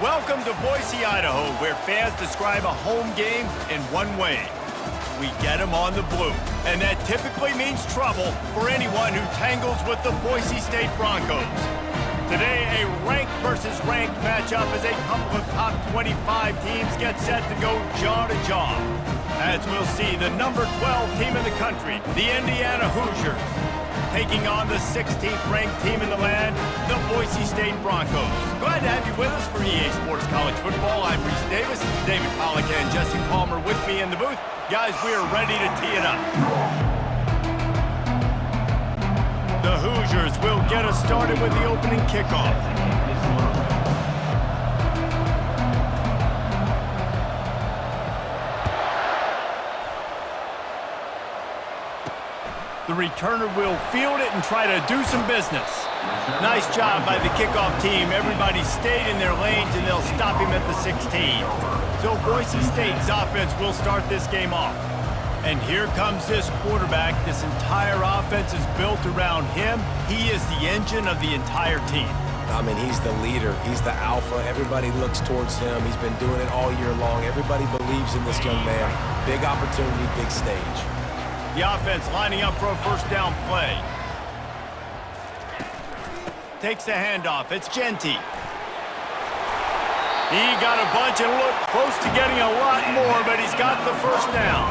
Welcome to Boise, Idaho, where fans describe a home game in one way. We get them on the blue, and that typically means trouble for anyone who tangles with the Boise State Broncos. Today, a ranked versus ranked matchup as a couple of top 25 teams get set to go jaw to jaw. As we'll see, the number 12 team in the country, the Indiana Hoosiers, taking on the 16th ranked team in the land, the Boise State Broncos. Glad to have you with us for EA Sports College Football. I'm Reese Davis, David Pollock and Jesse Palmer with me in the booth. Guys, we are ready to tee it up. The Hoosiers will get us started with the opening kickoff. The returner will field it and try to do some business. Nice job by the kickoff team. Everybody stayed in their lanes, and they'll stop him at the 16. So Boise State's offense will start this game off. And here comes this quarterback. This entire offense is built around him. He is the engine of the entire team. I mean, he's the leader. He's the alpha. Everybody looks towards him. He's been doing it all year long. Everybody believes in this young man. Big opportunity, big stage. The offense lining up for a first down play. Takes the handoff. It's Genty. He got a bunch and looked close to getting a lot more, but he's got the first down.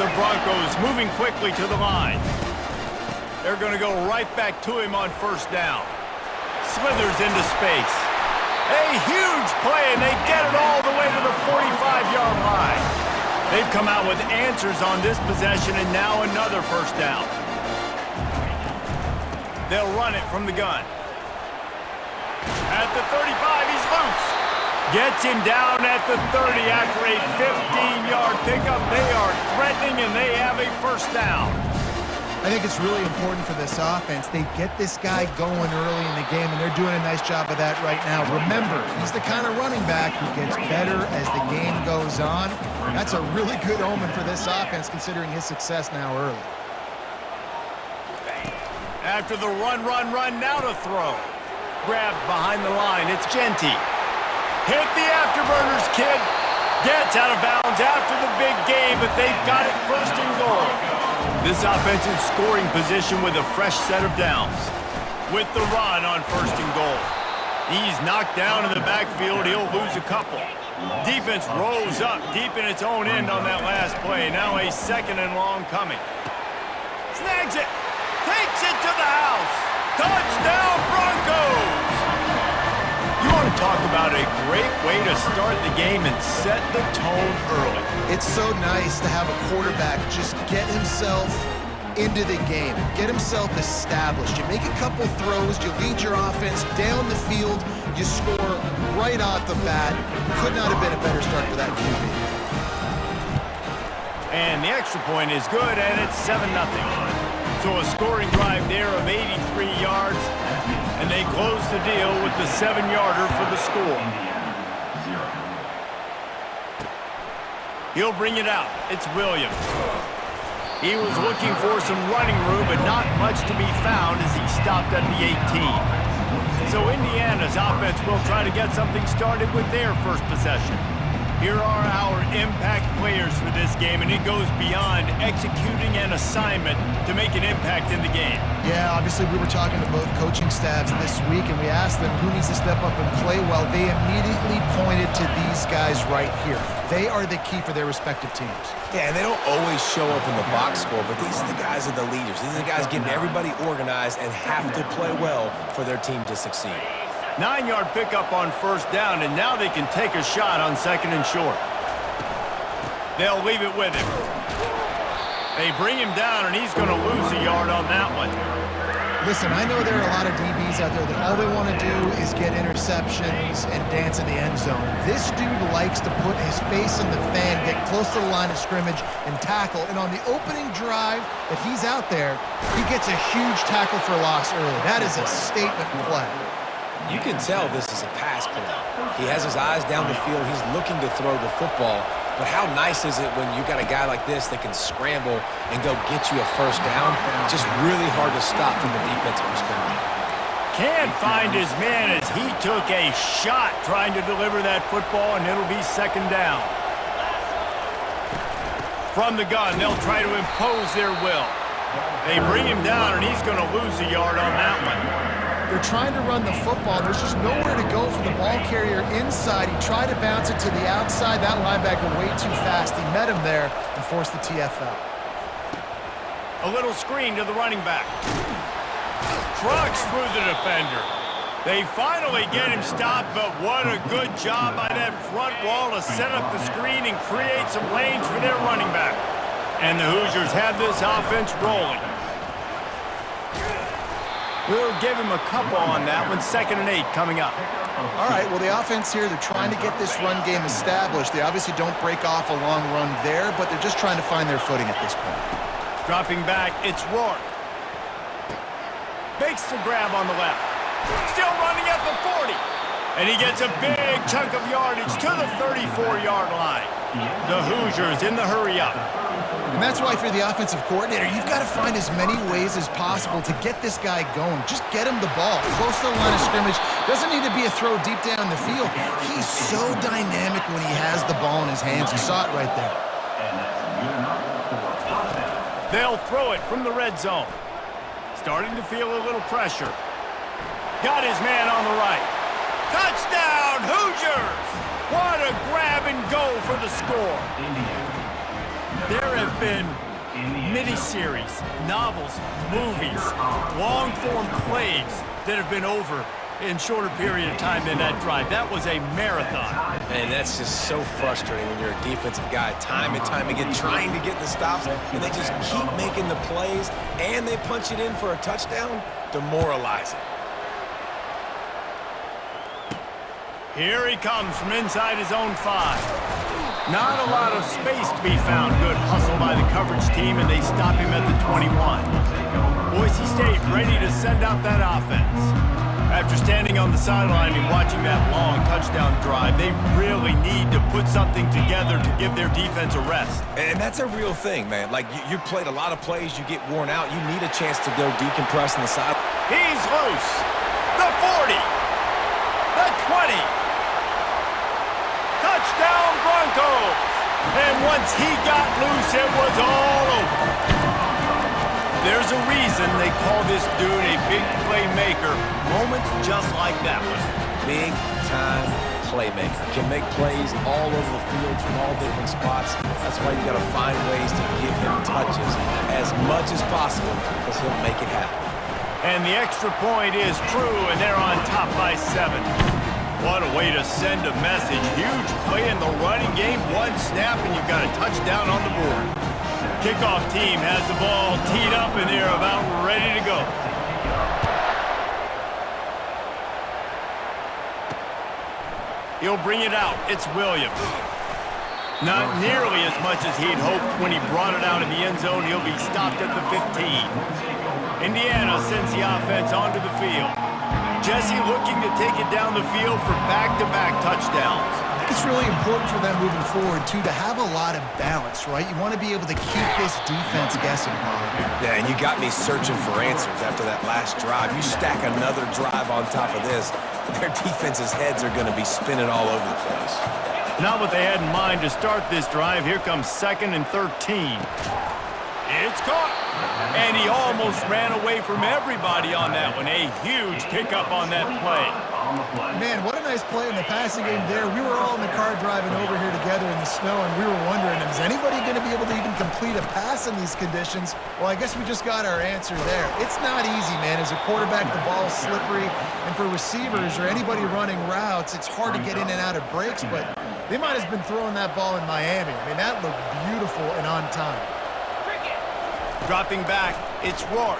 The Broncos moving quickly to the line. They're going to go right back to him on first down. Slithers into space. A huge play, and they get it all the way to the 45-yard line. They've come out with answers on this possession, and now another first down. They'll run it from the gun. At the 35, he's loose. Gets him down at the 30 after a 15-yard pickup. They are threatening, and they have a first down. I think it's really important for this offense. They get this guy going early in the game, and they're doing a nice job of that right now. Remember, he's the kind of running back who gets better as the game goes on. That's a really good omen for this offense, considering his success now early. After the run, now to throw. Grabbed behind the line, it's Genty. Hit the afterburners, kid. Gets out of bounds after the big game, but they've got it first and goal. This offensive scoring position with a fresh set of downs. With the run on first and goal. He's knocked down in the backfield. He'll lose a couple. Defense rose up deep in its own end on that last play. Now a second and long coming. Snags it. Takes it to the house. Touchdown, Broncos! You want to talk about a great way to start the game and set the tone early. It's so nice to have a quarterback just get himself into the game, get himself established. You make a couple throws, you lead your offense down the field, you score right off the bat. Could not have been a better start for that QB. And the extra point is good, and it's 7-0. So a scoring drive there of 83 yards, and they close the deal with the 7-yarder for the score. He'll bring it out. It's Williams. He was looking for some running room, but not much to be found as he stopped at the 18. So Indiana's offense will try to get something started with their first possession. Here are our impact players for this game, and it goes beyond executing an assignment to make an impact in the game. Yeah, obviously we were talking to both coaching staffs this week, and we asked them who needs to step up and play well. They immediately pointed to these guys right here. They are the key for their respective teams. Yeah, and they don't always show up in the box score, but these are the guys that are the leaders. These are the guys getting everybody organized and have to play well for their team to succeed. 9-yard pickup on first down, and now they can take a shot on second and short. They'll leave it with him. They bring him down, and he's going to lose a yard on that one. Listen, I know there are a lot of DBs out there that all they want to do is get interceptions and dance in the end zone. This dude likes to put his face in the fan, get close to the line of scrimmage, and tackle. And on the opening drive that he's out there, he gets a huge tackle for loss early. That is a statement play. You can tell this is a pass play. He has his eyes down the field. He's looking to throw the football. But how nice is it when you got a guy like this that can scramble and go get you a first down? Just really hard to stop from the defensive perspective. Can't find his man as he took a shot trying to deliver that football, and it'll be second down. From the gun, they'll try to impose their will. They bring him down, and he's going to lose a yard on that one. They're trying to run the football. There's just nowhere to go for the ball carrier inside. He tried to bounce it to the outside. That linebacker way too fast. He met him there and forced the TFL. A little screen to the running back. Trucks through the defender. They finally get him stopped, but what a good job by that front wall to set up the screen and create some lanes for their running back. And the Hoosiers have this offense rolling. We'll give him a couple on that one. 2nd and 8 coming up. All right, well, the offense here, they're trying to get this run game established. They obviously don't break off a long run there, but they're just trying to find their footing at this point. Dropping back, it's Rourke. Makes the grab on the left. Still running at the 40. And he gets a big chunk of yardage to the 34-yard line. The Hoosiers in the hurry-up. And that's why if you're the offensive coordinator, you've got to find as many ways as possible to get this guy going. Just get him the ball close to the line of scrimmage. Doesn't need to be a throw deep down the field. He's so dynamic when he has the ball in his hands. You saw it right there. They'll throw it from the red zone. Starting to feel a little pressure. Got his man on the right. Touchdown, Hoosiers! What a grab and go for the score. There have been miniseries, novels, movies, long-form plays that have been over in shorter period of time than that drive. That was a marathon. And that's just so frustrating when you're a defensive guy, time and time again, trying to get the stops, and they just keep making the plays, and they punch it in for a touchdown. Demoralizing. Here he comes from inside his own 5. Not a lot of space to be found. Good hustle by the coverage team, and they stop him at the 21. Boise State ready to send out that offense. After standing on the sideline and watching that long touchdown drive, they really need to put something together to give their defense a rest. And that's a real thing, man. Like, you played a lot of plays, you get worn out, you need a chance to go decompress on the side. He's loose. The 40. The 20. Touchdown Broncos! And once he got loose, it was all over. There's a reason they call this dude a big playmaker. Moments just like that one. Big-time playmaker. Can make plays all over the field from all different spots. That's why you got to find ways to give him touches as much as possible, because he'll make it happen. And the extra point is true, and they're on top by 7. What a way to send a message. Huge play in the running game. One snap, and you've got a touchdown on the board. Kickoff team has the ball teed up, and they're about ready to go. He'll bring it out. It's Williams. Not nearly as much as he'd hoped when he brought it out in the end zone. He'll be stopped at the 15. Indiana sends the offense onto the field. Jesse looking to take it down the field for back-to-back touchdowns. I think it's really important for them moving forward, too, to have a lot of balance, right? You want to be able to keep this defense guessing, Bob. Yeah, and you got me searching for answers after that last drive. You stack another drive on top of this, their defense's heads are going to be spinning all over the place. Not what they had in mind to start this drive. Here comes 2nd and 13. It's caught. And he almost ran away from everybody on that one. A huge pickup on that play. Man, what a nice play in the passing game there. We were all in the car driving over here together in the snow, and we were wondering, is anybody going to be able to even complete a pass in these conditions? Well, I guess we just got our answer there. It's not easy, man. As a quarterback, the ball's slippery, and for receivers or anybody running routes, it's hard to get in and out of breaks, but they might have been throwing that ball in Miami. I mean, that looked beautiful and on time. Dropping back, it's Rourke.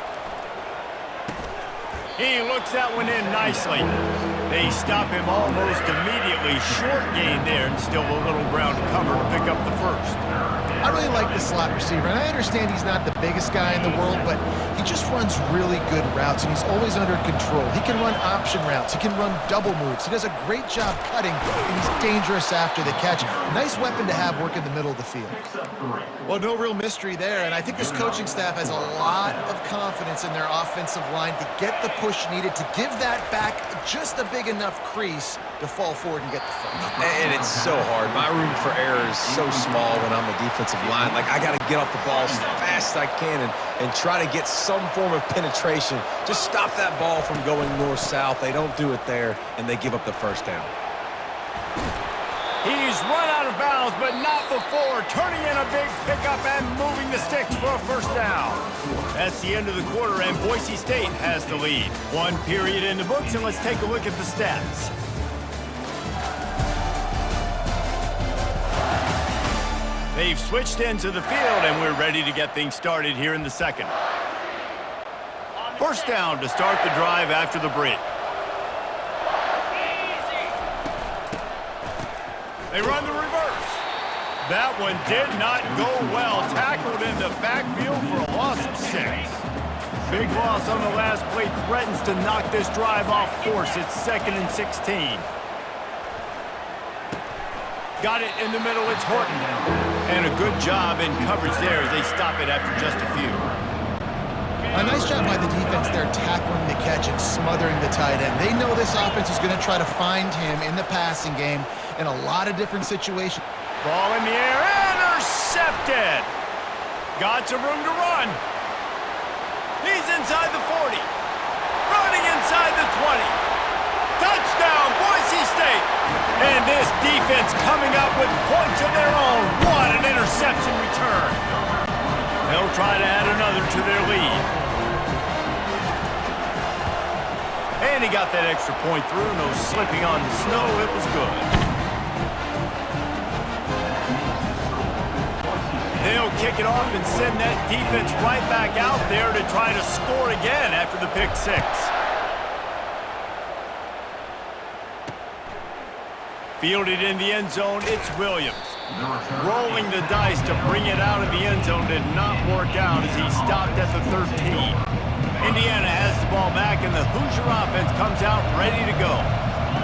He looks that one in nicely. They stop him almost immediately. Short gain there, and still a little ground to cover to pick up the first. I really like this slot receiver, and I understand he's not the biggest guy in the world, but he just runs really good routes, and he's always under control. He can run option routes. He can run double moves. He does a great job cutting, and he's dangerous after the catch. Nice weapon to have work in the middle of the field. Well, no real mystery there, and I think this coaching staff has a lot of confidence in their offensive line to get the push needed to give that back just a big enough crease to fall forward and get the first. And it's so hard. My room for error is so small when I'm a defensive line. Like, I got to get off the ball as fast as I can and try to get some form of penetration. Just stop that ball from going north-south. They don't do it there, and they give up the first down. He's run out of bounds, but not before turning in a big pickup and moving the sticks for a first down. That's the end of the quarter, and Boise State has the lead. One period in the books, and let's take a look at the stats. They've switched into the field, and we're ready to get things started here in the second. First down to start the drive after the break. They run the reverse. That one did not go well. Tackled in the backfield for a loss of 6. Big loss on the last play. Threatens to knock this drive off course. It's 2nd and 16. Got it in the middle. It's Horton. And a good job in coverage there as they stop it after just a few. A nice job by the defense there tackling the catch and smothering the tight end. They know this offense is going to try to find him in the passing game in a lot of different situations. Ball in the air, intercepted. Got some room to run. He's inside the 40. Running inside the 20. Touchdown, Boise State. And this defense coming up with points of their own. What an interception return. They'll try to add another to their lead. And he got that extra point through. No slipping on the snow. It was good. They'll kick it off and send that defense right back out there to try to score again after the pick 6. Fielded in the end zone, it's Williams. Rolling the dice to bring it out of the end zone did not work out as he stopped at the 13. Indiana has the ball back, and the Hoosier offense comes out ready to go.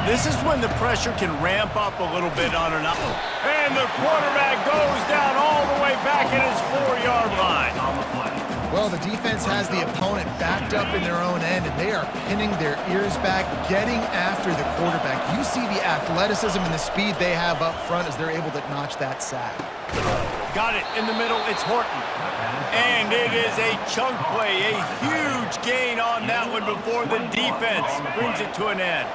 This is when the pressure can ramp up a little bit on an out. And the quarterback goes down all the way back at his 4-yard line. Well, the defense has the opponent backed up in their own end, and they are pinning their ears back, getting after the quarterback. You see the athleticism and the speed they have up front as they're able to notch that sack. Got it in the middle. It's Horton. And it is a chunk play, a huge gain on that one before the defense brings it to an end.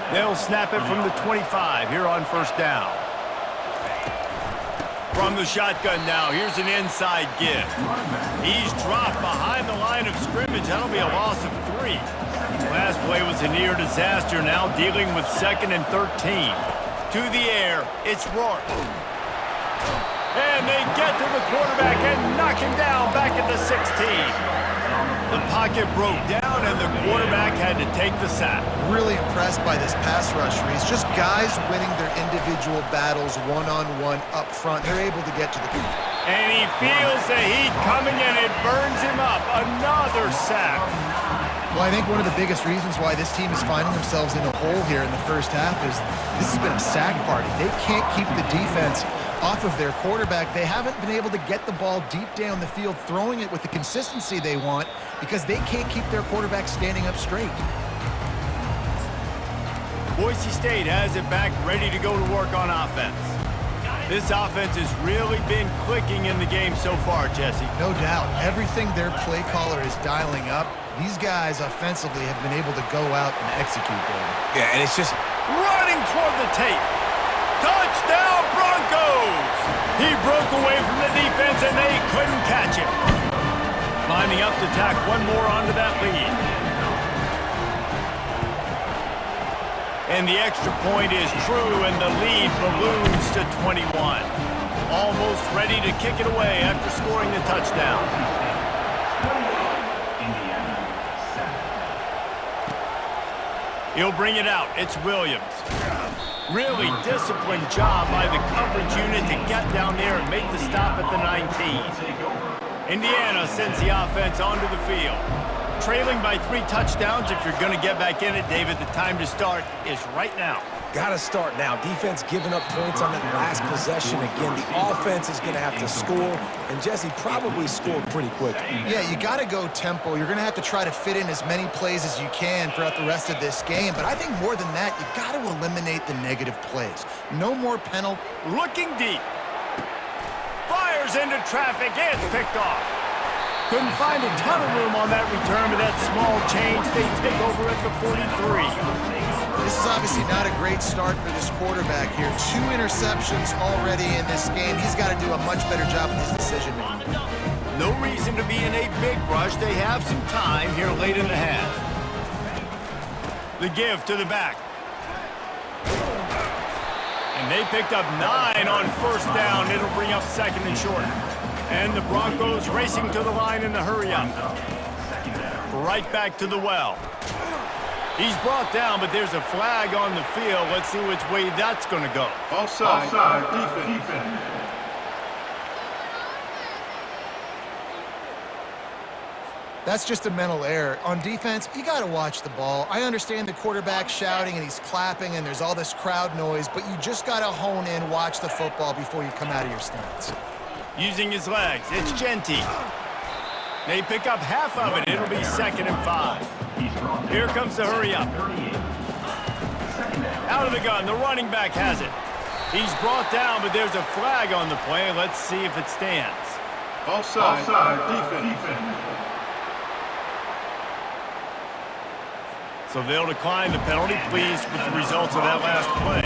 They'll snap it from the 25 here on first down. From the shotgun now, here's an inside give. He's dropped behind the line of scrimmage. That'll be a loss of 3. Last play was a near disaster, now dealing with 2nd and 13. To the air, it's Rourke. And they get to the quarterback and knock him down back at the 16. The pocket broke down, and the quarterback had to take the sack. Really impressed by this pass rush, Reese. Just guys winning their individual battles one-on-one up front. They're able to get to the field. And he feels the heat coming, and it burns him up. Another sack. Well, I think one of the biggest reasons why this team is finding themselves in a hole here in the first half is this has been a sack party. They can't keep the defense off of their quarterback. They haven't been able to get the ball deep down the field, throwing it with the consistency they want because they can't keep their quarterback standing up straight. Boise State has it back, ready to go to work on offense. This offense has really been clicking in the game so far, Jesse. No doubt. Everything their play caller is dialing up, these guys offensively have been able to go out and execute, David. Yeah, and it's just running toward the tape. Touchdown, Broncos! He broke away from the defense, and they couldn't catch him. Lining up to tack one more onto that lead. And the extra point is true, and the lead balloons to 21. Almost ready to kick it away after scoring the touchdown. He'll bring it out. It's Williams. Really disciplined job by the coverage unit to get down there and make the stop at the 19. Indiana sends the offense onto the field. trailing by 3 touchdowns. If you're going to get back in it, David, the time to start is right now. Got to start now. Defense giving up points on that last possession. Again, the offense is going to have to score, and Jesse probably scored pretty quick. Yeah, you got to go tempo. You're going to have to try to fit in as many plays as you can throughout the rest of this game. But I think more than that, you got to eliminate the negative plays. No more penalty. Looking deep. Fires into traffic. It's picked off. Couldn't find a ton of room on that return, but that small change, they take over at the 43. This is obviously not a great start for this quarterback here. 2 interceptions already in this game. He's got to do a much better job with his decision-making. No reason to be in a big rush. They have some time here late in the half. The give to the back. And they picked up 9 on first down. It'll bring up 2nd and short. And the Broncos racing to the line in the hurry-up. Right back to the well. He's brought down, but there's a flag on the field. Let's see which way that's going to go. Offside, defense. That's just a mental error. On defense, you got to watch the ball. I understand the quarterback shouting and he's clapping and there's all this crowd noise, but you just got to hone in, watch the football before you come out of your stance. Using his legs, it's Genty. They pick up half of it. It'll be 2nd and 5. Here comes the hurry-up. Out of the gun, the running back has it. He's brought down, but there's a flag on the play. Let's see if it stands. Offside, defense. So they'll decline the penalty, pleased with the results of that last play.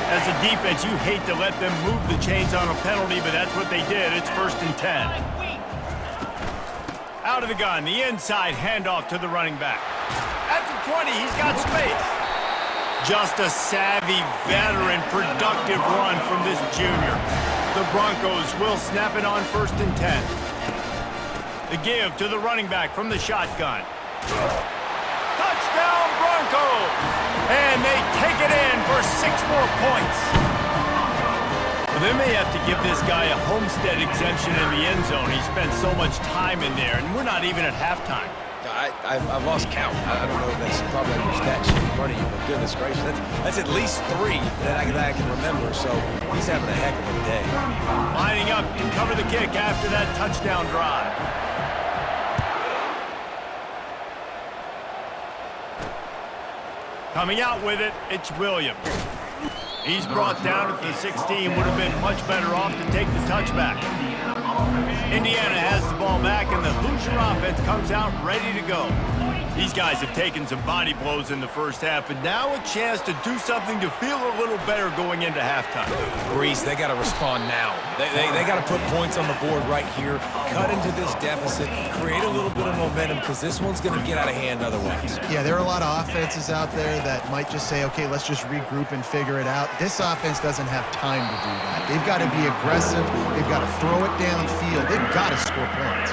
As a defense, you hate to let them move the chains on a penalty, but that's what they did. It's 1st and 10. Out of the gun, the inside handoff to the running back. At the 20, he's got space. Just a savvy, veteran, productive run from this junior. The Broncos will snap it on 1st and 10. The give to the running back from the shotgun. Touchdown, Broncos! And they take it in for 6 more points. Well, they may have to give this guy a homestead exemption in the end zone. He spent so much time in there, and we're not even at halftime. I've lost count. I don't know if that's probably on your stat sheet in front of you, but goodness gracious, that's at least 3 that I can remember, so he's having a heck of a day. Lining up to cover the kick after that touchdown drive. Coming out with it, it's Williams. He's brought down at the 16. Would have been much better off to take the touchback. Indiana has the ball back, and the Hoosier offense comes out ready to go. These guys have taken some body blows in the first half, but now a chance to do something to feel a little better going into halftime. Reese, they got to respond now. They got to put points on the board right here, cut into this deficit, create a little bit of momentum, because this one's going to get out of hand otherwise. Yeah, there are a lot of offenses out there that might just say, okay, let's just regroup and figure it out. This offense doesn't have time to do that. They've got to be aggressive. They've got to throw it downfield. They've got to score points.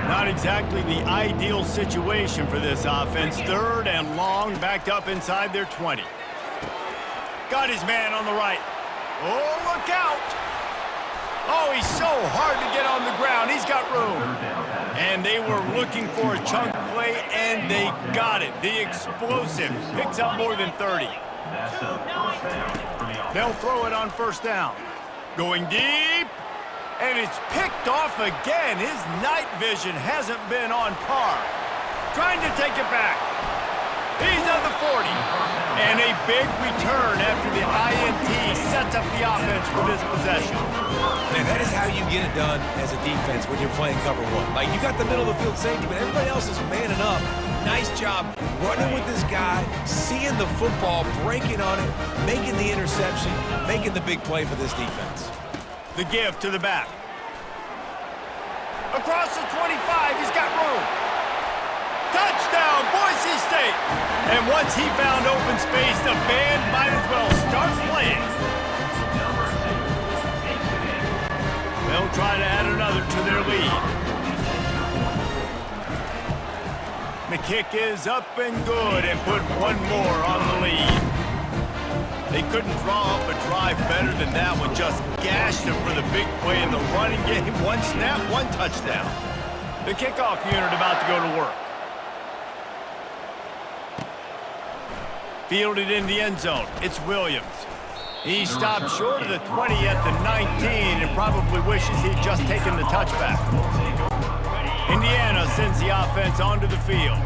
Not exactly the ideal situation for this offense. 3rd and long, backed up inside their 20. Got his man on the right. Oh, look out! Oh, he's so hard to get on the ground. He's got room. And they were looking for a chunk play, and they got it. The explosive picks up more than 30. They'll throw it on 1st down. Going deep. And it's picked off again. His night vision hasn't been on par. Trying to take it back. He's at the 40. And a big return after the INT sets up the offense for this possession. Man, that is how you get it done as a defense when you're playing cover 1. Like, you got the middle of the field safety, but everybody else is manning up. Nice job running with this guy, seeing the football, breaking on it, making the interception, making the big play for this defense. The give to the back. Across the 25, he's got room. Touchdown, Boise State! And once he found open space, the band might as well start playing. They'll try to add another to their lead. The kick is up and good and put 1 more on the lead. They couldn't draw up a drive better than that one. Just gashed them for the big play in the running game. 1 snap, 1 touchdown. The kickoff unit about to go to work. Fielded in the end zone. It's Williams. He stopped short of the 20 at the 19 and probably wishes he'd just taken the touchback. Indiana sends the offense onto the field.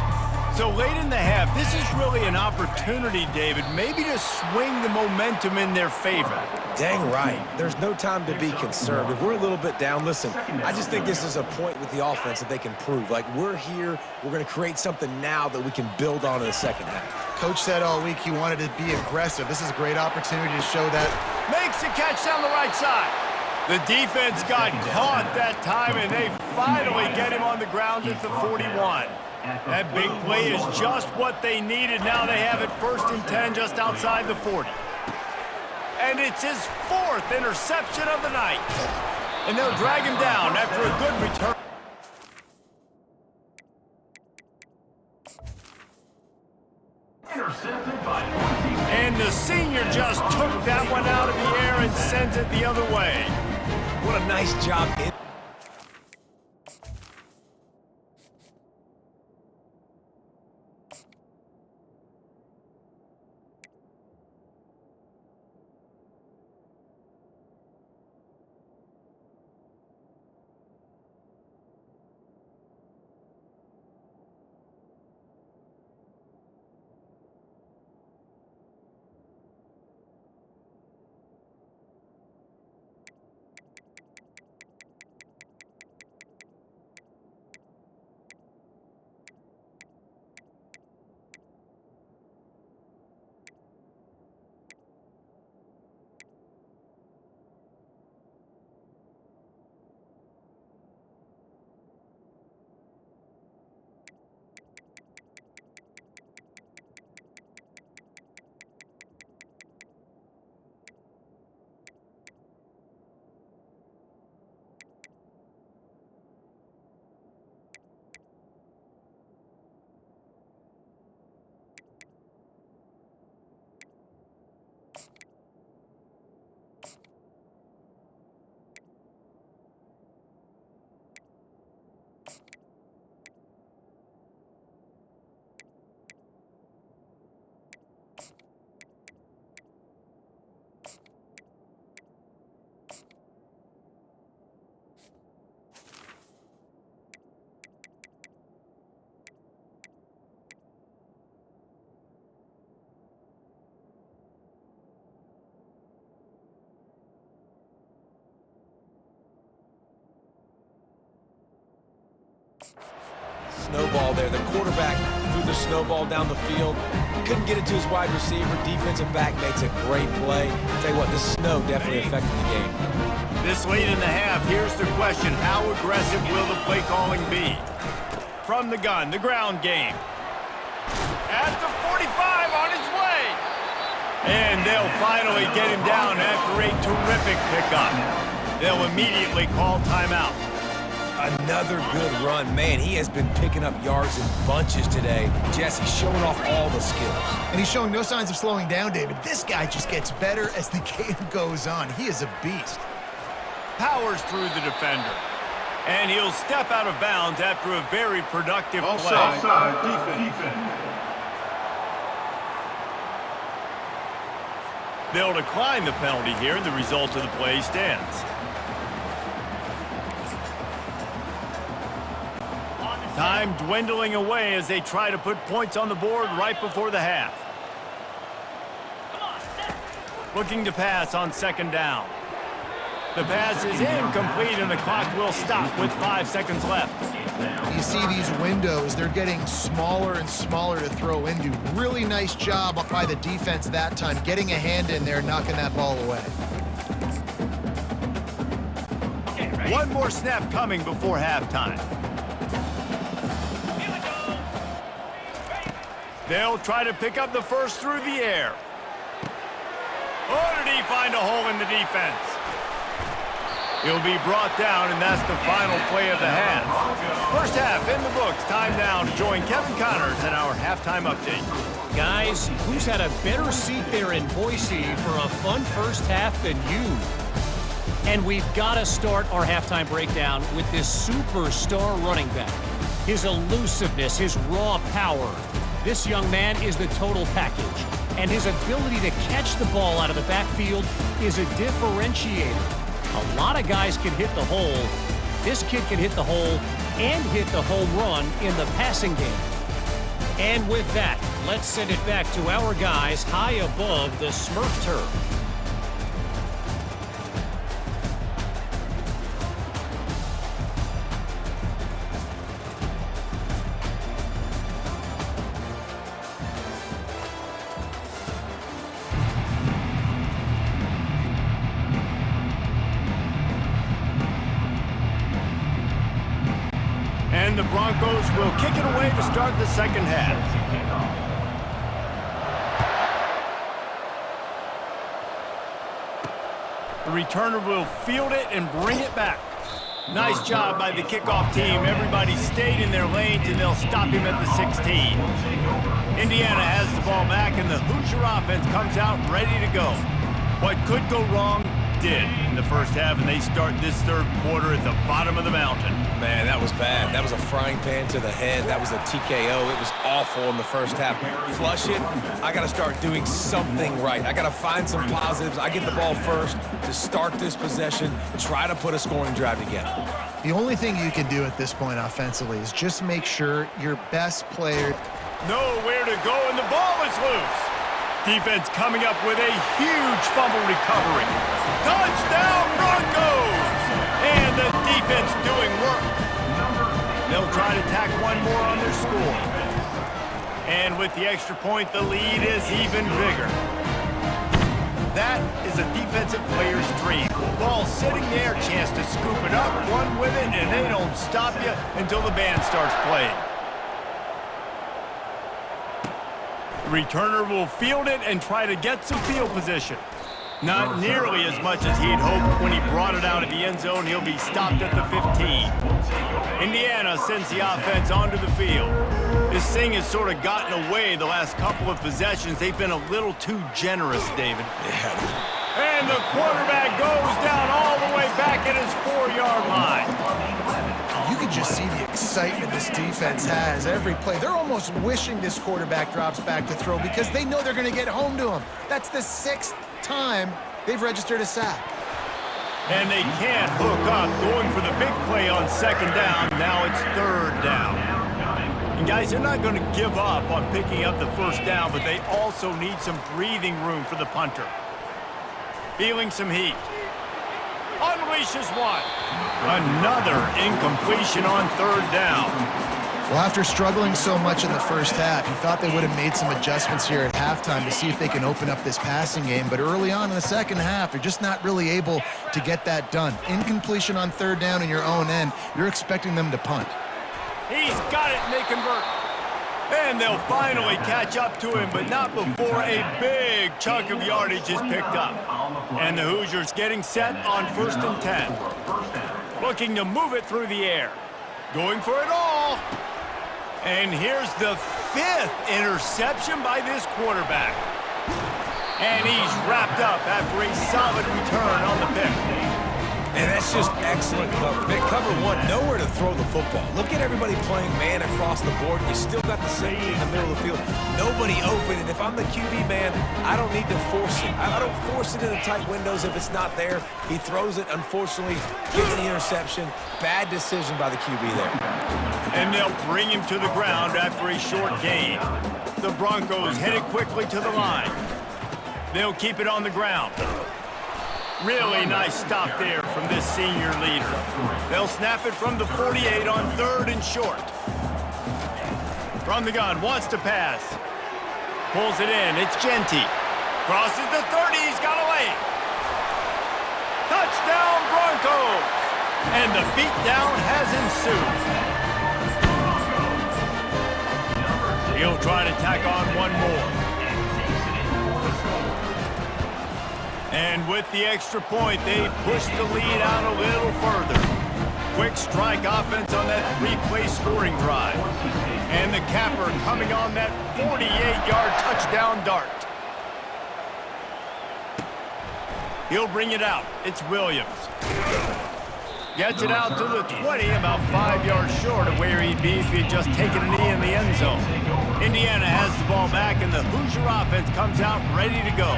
So late in the half, this is really an opportunity, David, maybe to swing the momentum in their favor. Dang right. There's no time to be concerned. If we're a little bit down, listen, I just think this is a point with the offense that they can prove. Like, we're here, we're going to create something now that we can build on in the second half. Coach said all week he wanted to be aggressive. This is a great opportunity to show that. Makes a catch down the right side. The defense got caught that time, and they finally get him on the ground at the 41. That big play is just what they needed. Now they have it 1st and 10 just outside the 40. And it's his 4th interception of the night. And they'll drag him down after a good return. And the senior just took that one out of the air and sends it the other way. What a nice job. Snowball there. The quarterback threw the snowball down the field. Couldn't get it to his wide receiver. Defensive back makes a great play. Tell you what, this snow definitely affected the game. This late in the half, here's the question. How aggressive will the play calling be? From the gun, the ground game. At the 45, on his way. And they'll finally get him down after a terrific pickup. They'll immediately call timeout. Another good run. Man, he has been picking up yards in bunches today. Jesse showing off all the skills. And he's showing no signs of slowing down, David. This guy just gets better as the game goes on. He is a beast. Powers through the defender. And he'll step out of bounds after a very productive play. Offside, defense. They'll decline the penalty here, and the result of the play stands. Time dwindling away as they try to put points on the board right before the half. Looking to pass on 2nd down. The pass is incomplete, and the clock will stop with 5 seconds left. You see these windows, they're getting smaller and smaller to throw into. Really nice job by the defense that time, getting a hand in there, knocking that ball away. One more snap coming before halftime. They'll try to pick up the first through the air. Oh, did he find a hole in the defense? He'll be brought down, and that's the final play of the half. First half in the books. Time now to join Kevin Connors in our halftime update. Guys, who's had a better seat there in Boise for a fun first half than you? And we've got to start our halftime breakdown with this superstar running back. His elusiveness, his raw power. This young man is the total package. and his ability to catch the ball out of the backfield is a differentiator. A lot of guys can hit the hole. This kid can hit the hole and hit the home run in the passing game. And with that, let's send it back to our guys high above the Smurf turf. And the Broncos will kick it away to start the second half. The returner will field it and bring it back. Nice job by the kickoff team. Everybody stayed in their lanes, and they'll stop him at the 16. Indiana has the ball back, and the Hoosier offense comes out ready to go. What could go wrong did in the first half, and they start this third quarter at the bottom of the mountain. Man, that was bad. That was a frying pan to the head. That was a TKO. It was awful in the first half. Flush it. I got to start doing something right. I got to find some positives. I get the ball first to start this possession, try to put a scoring drive together. The only thing you can do at this point offensively is just make sure your best player Nowhere to go, and the ball is loose. Defense coming up with a huge fumble recovery. Touchdown, Broncos! And the defense doing work. They'll try to tack one more on their score. And with the extra point, the lead is even bigger. That is a defensive player's dream. Ball sitting there, chance to scoop it up, run with it, and they don't stop you until the band starts playing. The returner will field it and try to get some field position. Not nearly as much as he had hoped when he brought it out of the end zone. He'll be stopped at the 15. Indiana sends the offense onto the field. This thing has sort of gotten away the last couple of possessions. They've been a little too generous, David. Yeah. And the quarterback goes down all the way back at his 4-yard line. You can just see the excitement this defense has every play. They're almost wishing this quarterback drops back to throw because they know they're going to get home to him. That's the 6th time they've registered a sack. And they can't hook up, going for the big play on second down. Now it's third down. And guys, they're not going to give up on picking up the first down, but they also need some breathing room for the punter. Feeling some heat. Unleashes one. Another incompletion on third down. Well, after struggling so much in the first half, you thought they would have made some adjustments here at halftime to see if they can open up this passing game. But early on in the second half, they're just not really able to get that done. Incompletion on third down in your own end, you're expecting them to punt. He's got it, and they convert. And they'll finally catch up to him, but not before a big chunk of yardage is picked up. And the Hoosiers getting set on 1st and 10. Looking to move it through the air. Going for it all. And here's the 5th interception by this quarterback. And he's wrapped up after a solid return on the pick. And that's just excellent cover. Man, cover one, nowhere to throw the football. Look at everybody playing man across the board. You still got the safety in the middle of the field. Nobody open, and if I'm the QB man, I don't need to force it. I don't force it in the tight windows if it's not there. He throws it, unfortunately, gets the interception. Bad decision by the QB there. And they'll bring him to the ground after a short gain. The Broncos headed quickly to the line. They'll keep it on the ground. Really nice stop there from this senior leader. They'll snap it from the 48 on 3rd and short. From the gun, wants to pass. Pulls it in, it's Genty. Crosses the 30, he's got a lane. Touchdown Broncos! And the beatdown has ensued. He'll try to tack on one more. And with the extra point, they push the lead out a little further. Quick strike offense on that 3-play scoring drive. And the capper coming on that 48-yard touchdown dart. He'll bring it out. It's Williams. Gets it out to the 20, about 5 yards short of where he'd be if he had just taken a knee in the end zone. Indiana has the ball back, and the Hoosier offense comes out ready to go.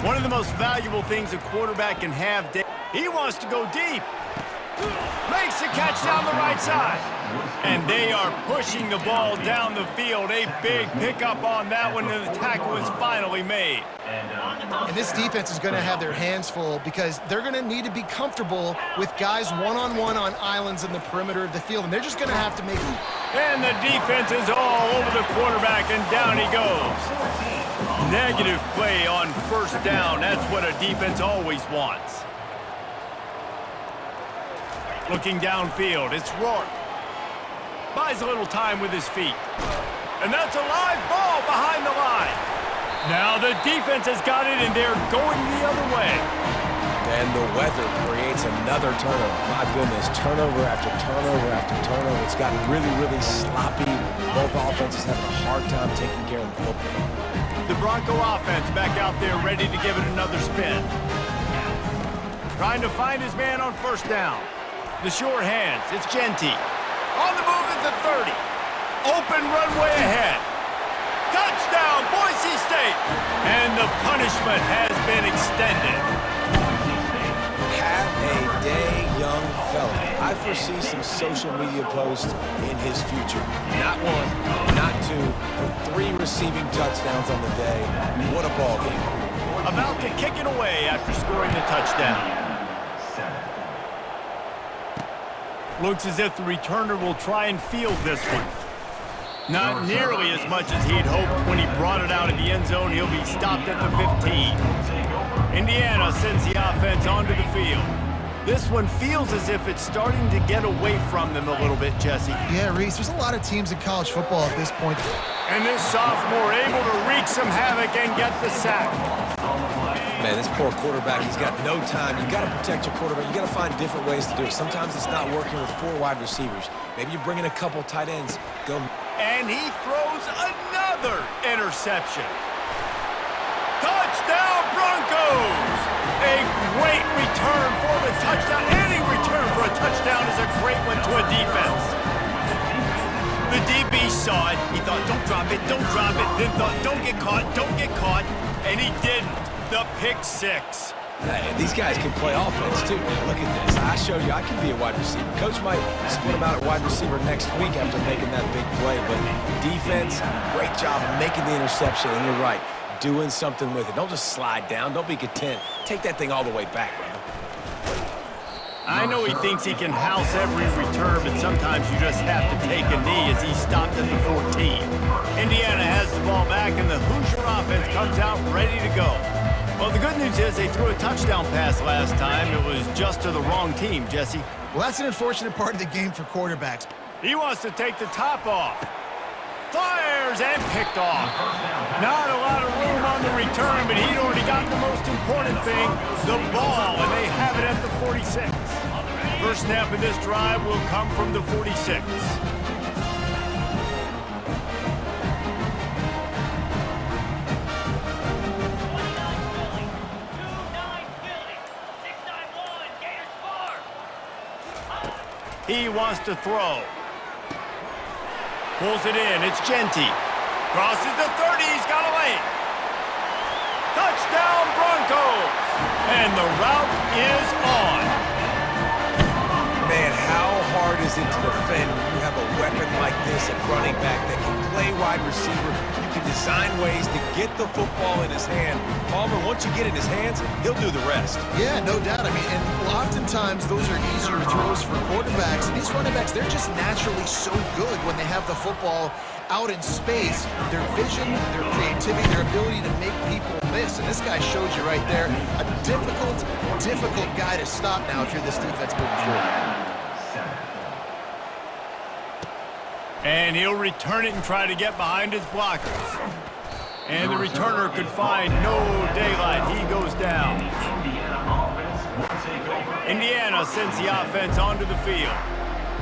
One of the most valuable things a quarterback can have, he wants to go deep. Makes the catch down the right side. And they are pushing the ball down the field. A big pickup on that one, and the tackle is finally made. And this defense is going to have their hands full because they're going to need to be comfortable with guys one-on-one on islands in the perimeter of the field, and they're just going to have to make it. And the defense is all over the quarterback, and down he goes. Negative play on first down. That's what a defense always wants. Looking downfield, it's Rourke. Buys a little time with his feet. And that's a live ball behind the line. Now the defense has got it, and they're going the other way. And the weather creates another turnover. My goodness, turnover after turnover after turnover. It's gotten really, really sloppy. Both offenses having a hard time taking care of the football. The Bronco offense back out there ready to give it another spin. Trying to find his man on first down. The sure hands, it's Genty. On the move at the 30. Open runway ahead. Touchdown, Boise State! And the punishment has been extended. Have a day, young fella. I foresee some social media posts in his future. Not one, not two, but 3 receiving touchdowns on the day. What a ball game. About to kick it away after scoring the touchdown. Looks as if the returner will try and field this one. Not nearly as much as he'd hoped when he brought it out of the end zone. He'll be stopped at the 15. Indiana sends the offense onto the field. This one feels as if it's starting to get away from them a little bit, Jesse. Yeah, Reese, there's a lot of teams in college football at this point. And this sophomore able to wreak some havoc and get the sack. Man, this poor quarterback, he's got no time. You got to protect your quarterback. You got to find different ways to do it. Sometimes it's not working with 4 wide receivers. Maybe you bring in a couple tight ends. Go. And he throws another interception. Touchdown, Broncos! A great return for the touchdown. Any return for a touchdown is a great one to a defense. The DB saw it. He thought, don't drop it, don't drop it. Then thought, don't get caught, and he didn't. The pick 6. Hey, these guys can play offense, too. Man, look at this. I showed you I can be a wide receiver. Coach might split him out at wide receiver next week after making that big play. But defense, great job making the interception. And you're right, doing something with it. Don't just slide down. Don't be content. Take that thing all the way back, brother. I know he thinks he can house every return, but sometimes you just have to take a knee as he stopped at the 14. Indiana has the ball back, and the Hoosier offense comes out ready to go. Well, the good news is they threw a touchdown pass last time. It was just to the wrong team, Jesse. Well, that's an unfortunate part of the game for quarterbacks. He wants to take the top off. Fires and picked off. Not a lot of room on the return, but he'd already got the most important thing, the ball, and they have it at the 46. First snap of this drive will come from the 46. He wants to throw. Pulls it in. It's Genty. Crosses the 30. He's got a lane. Touchdown, Broncos. And the route is on. Man, how hard is it to defend when you have a weapon like this at running back that can play wide receiver? You can design ways to get the football in his hand. Palmer, once you get it in his hands, he'll do the rest. Yeah, no doubt. I mean, and oftentimes those are easier throws for quarterbacks. And these running backs, they're just naturally so good when they have the football out in space. Their vision, their creativity, their ability to make people miss. And this guy showed you right there, a difficult guy to stop now if you're this defense moving forward. And he'll return it and try to get behind his blockers. And the returner could find no daylight. He goes down. Indiana sends the offense onto the field.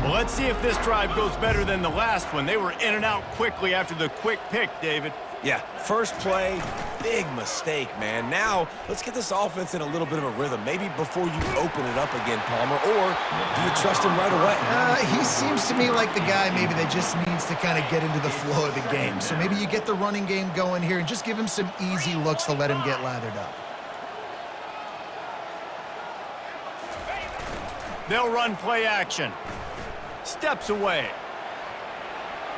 Well, let's see if this drive goes better than the last one. They were in and out quickly after the quick pick, David. Yeah, first play, big mistake, man. Now, let's get this offense in a little bit of a rhythm. Maybe before you open it up again, Palmer, or do you trust him right away? He seems to me like the guy maybe that just needs to kind of get into the flow of the game. So maybe you get the running game going here and just give him some easy looks to let him get lathered up. They'll run play action. Steps away.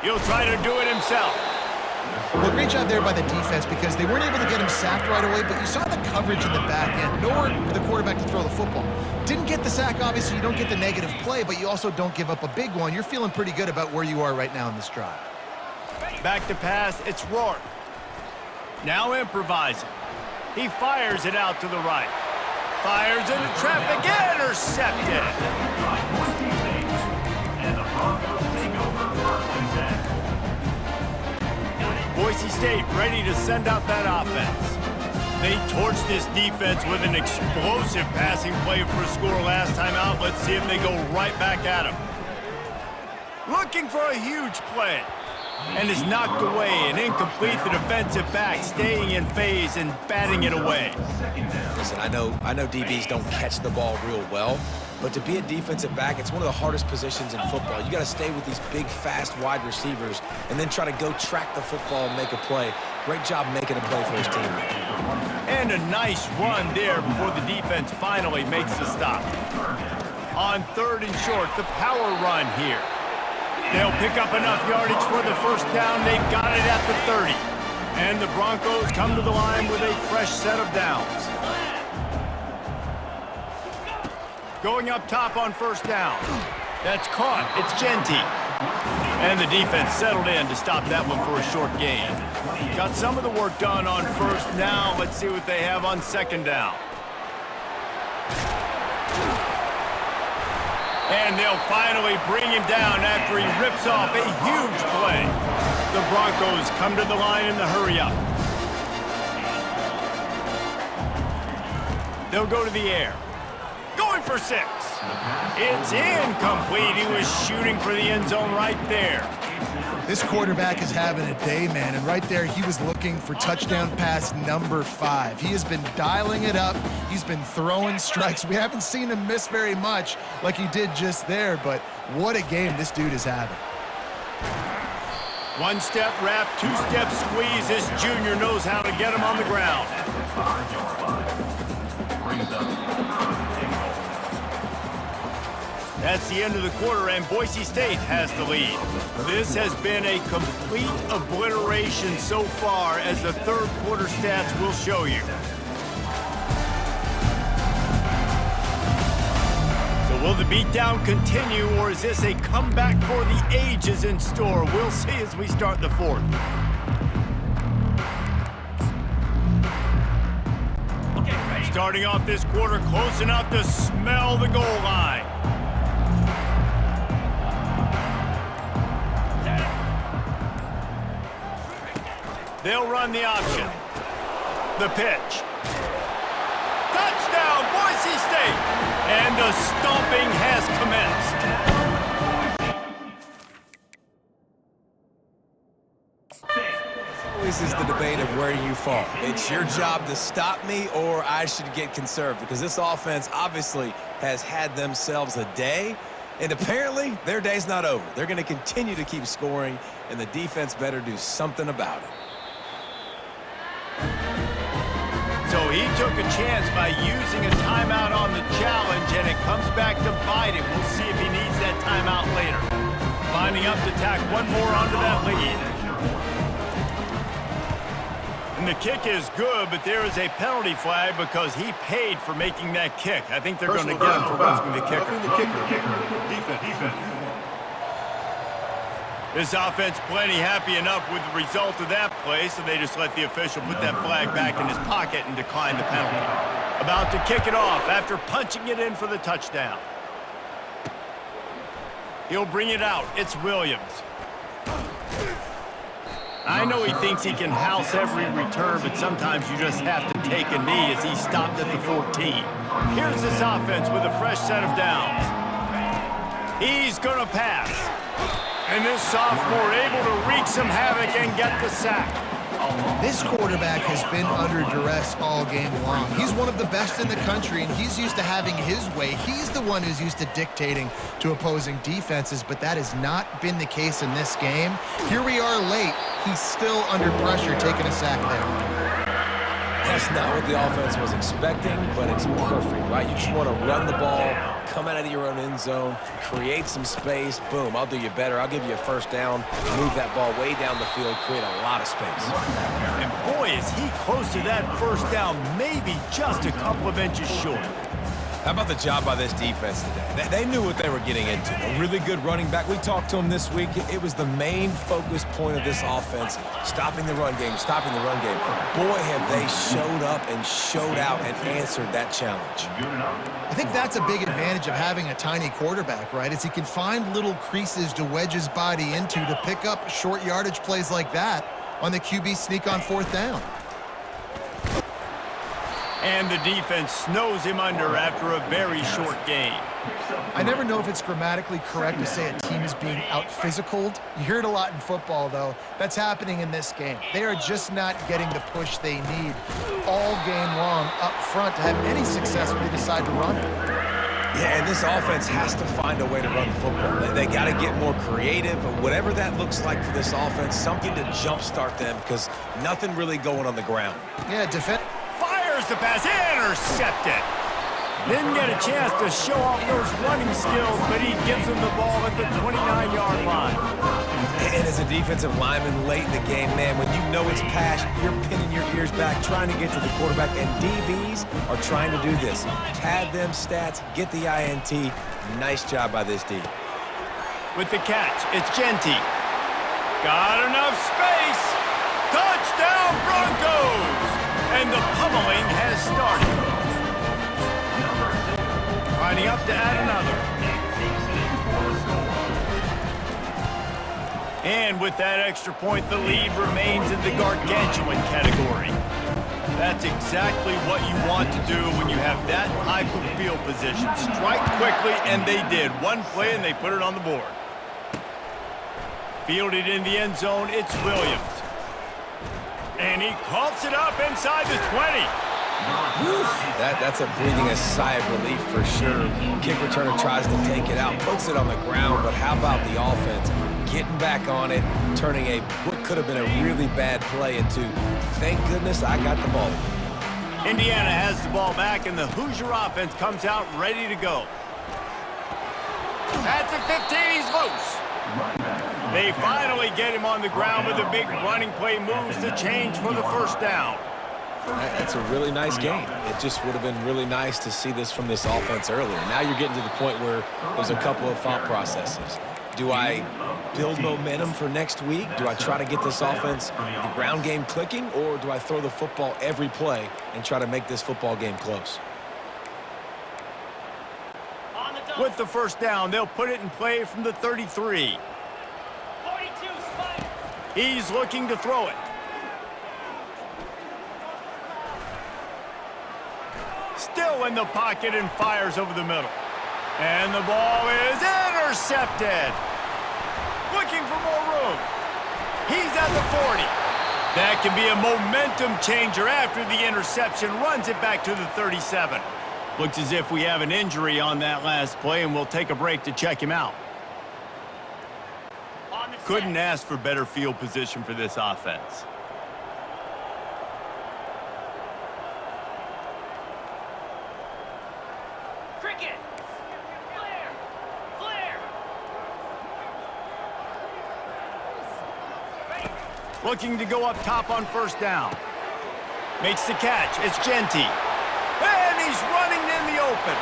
He'll try to do it himself. Well, great job there by the defense because they weren't able to get him sacked right away, but you saw the coverage in the back end. Nowhere for the quarterback to throw the football. Didn't get the sack, obviously. You don't get the negative play, but you also don't give up a big one. You're feeling pretty good about where you are right now in this drive. Back to pass, it's Rourke. Now improvising. He fires it out to the right. Fires into traffic, intercepted. Boise State ready to send out that offense. They torched this defense with an explosive passing play for a score last time out. Let's see if they go right back at him. Looking for a huge play. And is knocked away and incomplete. The defensive back staying in phase and batting it away. Listen, I know DBs don't catch the ball real well, but to be a defensive back, it's one of the hardest positions in football. You got to stay with these big, fast wide receivers and then try to go track the football and make a play. Great job making a play for his team. And a nice run there before the defense finally makes the stop. On 3rd and short, the power run here. They'll pick up enough yardage for the first down. They've got it at the 30. And the Broncos come to the line with a fresh set of downs. Going up top on 1st down. That's caught. It's Genty. And the defense settled in to stop that one for a short gain. Got some of the work done on 1st. Now let's see what they have on 2nd down. And they'll finally bring him down after he rips off a huge play. The Broncos come to the line in the hurry-up. They'll go to the air. Going for 6. It's incomplete. He was shooting for the end zone right there. This quarterback is having a day, man, and right there he was looking for touchdown pass number 5. He has been dialing it up. He's been throwing strikes. We haven't seen him miss very much like he did just there, but what a game this dude is having. 1-step wrap, 2-step squeeze. This junior knows how to get him on the ground. That's the end of the quarter, and Boise State has the lead. This has been a complete obliteration so far, as the 3rd quarter stats will show you. So will the beatdown continue, or is this a comeback for the ages in store? We'll see as we start the 4th. Starting off this quarter close enough to smell the goal line. They'll run the option. The pitch. Touchdown, Boise State! And the stomping has commenced. Always is the debate of where you fall. It's your job to stop me, or I should get conserved, because this offense obviously has had themselves a day, and apparently their day's not over. They're going to continue to keep scoring, and the defense better do something about it. So he took a chance by using a timeout on the challenge, and it comes back to bite him. We'll see if he needs that timeout later. Lining up to tack one more onto that lead. And the kick is good, but there is a penalty flag because he paid for making that kick. I think they're going to get him for roughing the kicker. Defense. This offense plenty happy enough with the result of that play, so they just let the official put that flag back in his pocket and decline the penalty. About to kick it off after punching it in for the touchdown. He'll bring it out. It's Williams. I know he thinks he can house every return, but sometimes you just have to take a knee as he stopped at the 14. Here's this offense with a fresh set of downs. He's going to pass. And this sophomore able to wreak some havoc and get the sack. This quarterback has been under duress all game long. He's one of the best in the country, and he's used to having his way. He's the one who's used to dictating to opposing defenses, but that has not been the case in this game. Here we are late. He's still under pressure, taking a sack there. That's not what the offense was expecting, but it's perfect, right? You just want to run the ball, come out of your own end zone, create some space, boom, I'll do you better. I'll give you a first down, move that ball way down the field, create a lot of space. And boy, is he close to that first down, maybe just a couple of inches short. How about the job by this defense today? They knew what they were getting into. A really good running back. We talked to him this week. It was the main focus point of this offense, stopping the run game, stopping the run game. Boy, have they showed up and showed out and answered that challenge. I think that's a big advantage of having a tiny quarterback, right? Is he can find little creases to wedge his body into to pick up short yardage plays like that on the QB sneak on fourth down. And the defense snows him under after a very short game. I never know if it's grammatically correct to say a team is being out-physicaled. You hear it a lot in football, though. That's happening in this game. They are just not getting the push they need all game long up front to have any success when they decide to run it. Yeah, and this offense has to find a way to run the football. They got to get more creative, whatever that looks like for this offense, something to jumpstart them because nothing really going on the ground. Yeah, defense. The pass intercepted. Didn't get a chance to show off those running skills, but he gives him the ball at the 29-yard line. And as a defensive lineman late in the game, man, when you know it's pass, you're pinning your ears back, trying to get to the quarterback, and DBs are trying to do this. Pad them stats, get the INT. Nice job by this D. With the catch, it's Genty. Got enough space. Touchdown, Broncos! And the pummeling has started. Lining up to add another. And with that extra point, the lead remains in the gargantuan category. That's exactly what you want to do when you have that type of field position. Strike quickly, and they did. One play, and they put it on the board. Fielded in the end zone, it's Williams. And he coughs it up inside the 20. That's a breathing a sigh of relief for sure. Kick returner tries to take it out, puts it on the ground, but how about the offense getting back on it, turning what could have been a really bad play into, thank goodness I got the ball again. Indiana has the ball back, and the Hoosier offense comes out ready to go. At the 15, he's loose. They finally get him on the ground with a big running play, moves the change for the first down. That's a really nice game. It just would have been really nice to see this from this offense earlier. Now you're getting to the point where there's a couple of thought processes. Do I build momentum for next week? Do I try to get this offense, the ground game clicking, or do I throw the football every play and try to make this football game close? With the first down, they'll put it in play from the 33. He's looking to throw it. Still in the pocket and fires over the middle. And the ball is intercepted. Looking for more room. He's at the 40. That can be a momentum changer after the interception. Runs it back to the 37. Looks as if we have an injury on that last play, and we'll take a break to check him out. Couldn't ask for better field position for this offense. Cricket! Flare! Looking to go up top on first down. Makes the catch. It's Genty. And he's running in the open.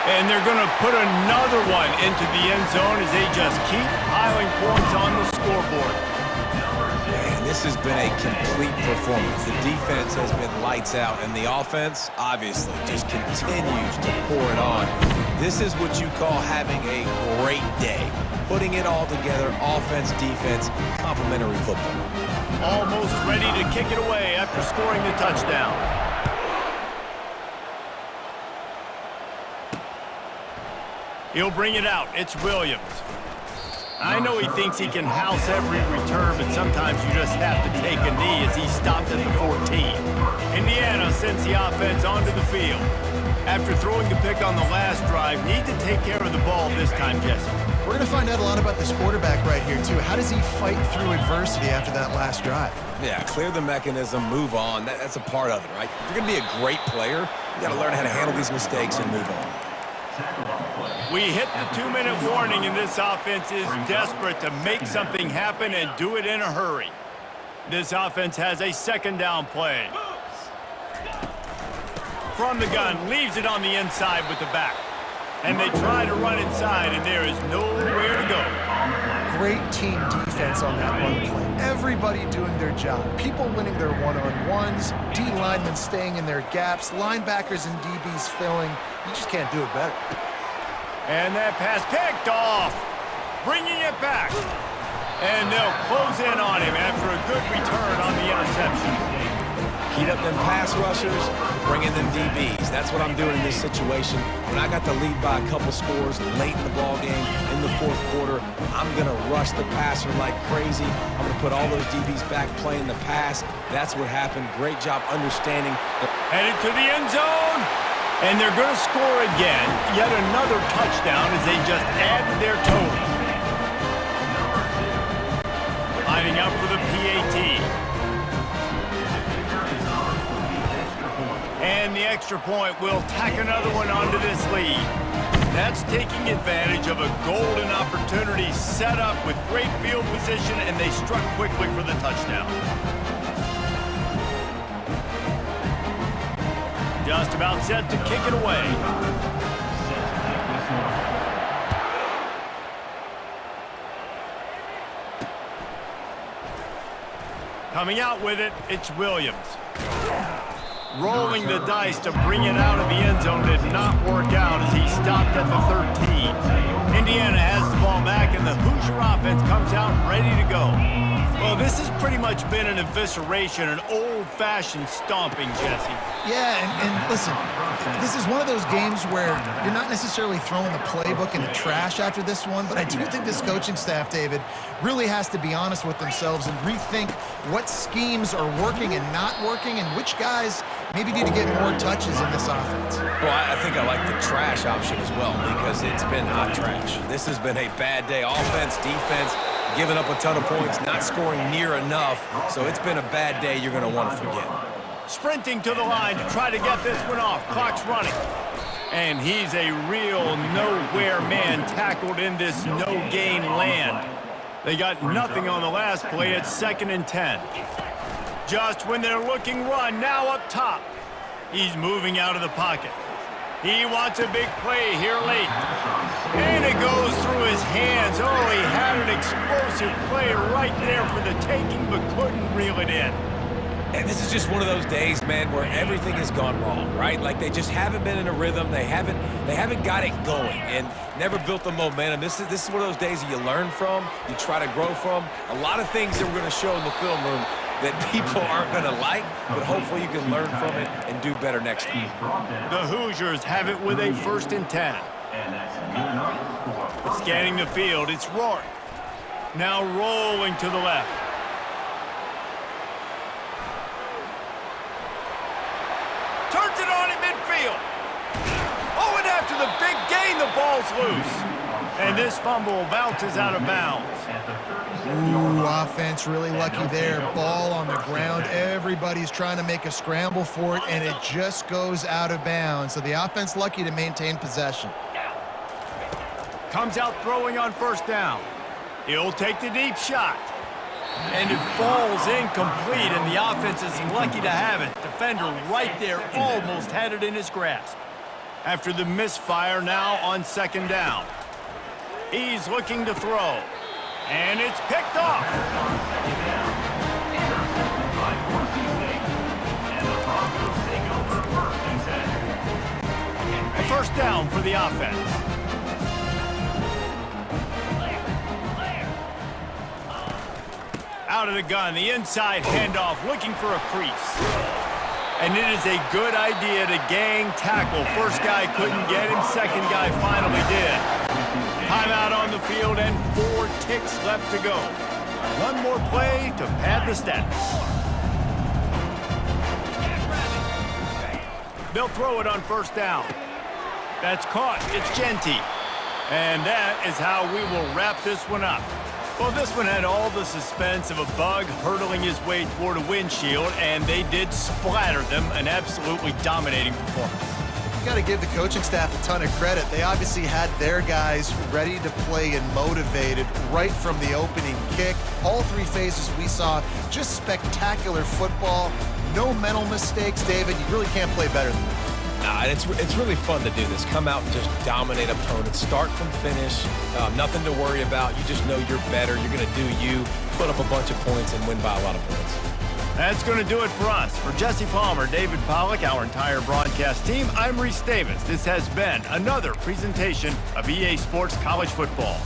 And they're going to put another one into the end zone as they just keep piling points on the scoreboard. Man, this has been a complete performance. The defense has been lights out, and the offense, obviously, just continues to pour it on. This is what you call having a great day. Putting it all together, offense, defense, complementary football. Almost ready to kick it away after scoring the touchdown. He'll bring it out. It's Williams. I know he thinks he can house every return, but sometimes you just have to take a knee as he stopped at the 14. Indiana sends the offense onto the field. After throwing the pick on the last drive, need to take care of the ball this time, Jesse. We're going to find out a lot about this quarterback right here, too. How does he fight through adversity after that last drive? Yeah, clear the mechanism, move on. That's a part of it, right? If you're going to be a great player, you got to learn how to handle these mistakes and move on. We hit the 2-minute warning, and this offense is desperate to make something happen and do it in a hurry. This offense has a second down play. From the gun, leaves it on the inside with the back. And they try to run inside, and there is nowhere to go. Great team defense on that run play. Everybody doing their job. People winning their one-on-ones, D linemen staying in their gaps, linebackers and DBs filling. You just can't do it better. And that pass picked off, bringing it back. And they'll close in on him after a good return on the interception. Heat up them pass rushers, bring in them DBs. That's what I'm doing in this situation. When I got the lead by a couple scores late in the ball game, in the fourth quarter, I'm going to rush the passer like crazy. I'm going to put all those DBs back playing the pass. That's what happened. Great job understanding. Headed to the end zone. And they're going to score again. Yet another touchdown as they just add to their total. Lining up for the PAT. And the extra point will tack another one onto this lead. That's taking advantage of a golden opportunity set up with great field position, and they struck quickly for the touchdown. Just about set to kick it away. Coming out with it, it's Williams. Rolling the dice to bring it out of the end zone did not work out as he stopped at the 13. Indiana has the ball back, and the Hoosier offense comes out ready to go. Well, this has pretty much been an evisceration, an old-fashioned stomping, Jesse. Yeah, and listen, this is one of those games where you're not necessarily throwing the playbook in the trash after this one, but I do think this coaching staff, David, really has to be honest with themselves and rethink what schemes are working and not working and which guys maybe need to get more touches in this offense. Well, I think I like the trash option as well because it's been hot trash. This has been a bad day. Offense, defense, giving up a ton of points, not scoring near enough. So it's been a bad day you're going to want to forget. Sprinting to the line to try to get this one off. Clock's running. And he's a real nowhere man tackled in this no-gain land. They got nothing on the last play. It's 2nd and 10. Just when they're looking run, now up top. He's moving out of the pocket. He wants a big play here late. And it goes through his hands. Oh, he had an explosive play right there for the taking, but couldn't reel it in. And this is just one of those days, man, where everything has gone wrong, right? Like they just haven't been in a rhythm. They haven't got it going and never built the momentum. This is one of those days that you learn from, you try to grow from. A lot of things that we're going to show in the film room that people aren't going to like, but hopefully you can learn from it and do better next time. The Hoosiers have it with a 1st and 10. Scanning the field, it's Rourke. Now rolling to the left. Turns it on in midfield. Oh, and after the big gain, the ball's loose. And this fumble bounces out of bounds. Ooh, offense really lucky there. Ball on the ground. Everybody's trying to make a scramble for it, and it just goes out of bounds. So the offense lucky to maintain possession. Comes out throwing on 1st down. He'll take the deep shot. And it falls incomplete, and the offense is lucky to have it. Defender right there almost had it in his grasp. After the misfire, now on 2nd down. He's looking to throw. And it's picked off. A 1st down for the offense. Out of the gun, the inside handoff, looking for a crease. And it is a good idea to gang tackle. First guy couldn't get him, second guy finally did. Timeout on the field and 14 ticks left to go. One more play to pad the stats. They'll throw it on first down. That's caught. It's Genty. And that is how we will wrap this one up. Well, this one had all the suspense of a bug hurtling his way toward a windshield, and they did splatter them. An absolutely dominating performance. You got to give the coaching staff a ton of credit. They obviously had their guys ready to play and motivated right from the opening kick. All three phases we saw, just spectacular football. No mental mistakes, David. You really can't play better than that. And it's really fun to do this. Come out and just dominate opponents. Start from finish. Nothing to worry about. You just know you're better. You're going to do you, put up a bunch of points, and win by a lot of points. That's going to do it for us. For Jesse Palmer, David Pollack, our entire broadcast team, I'm Reese Davis. This has been another presentation of EA Sports College Football.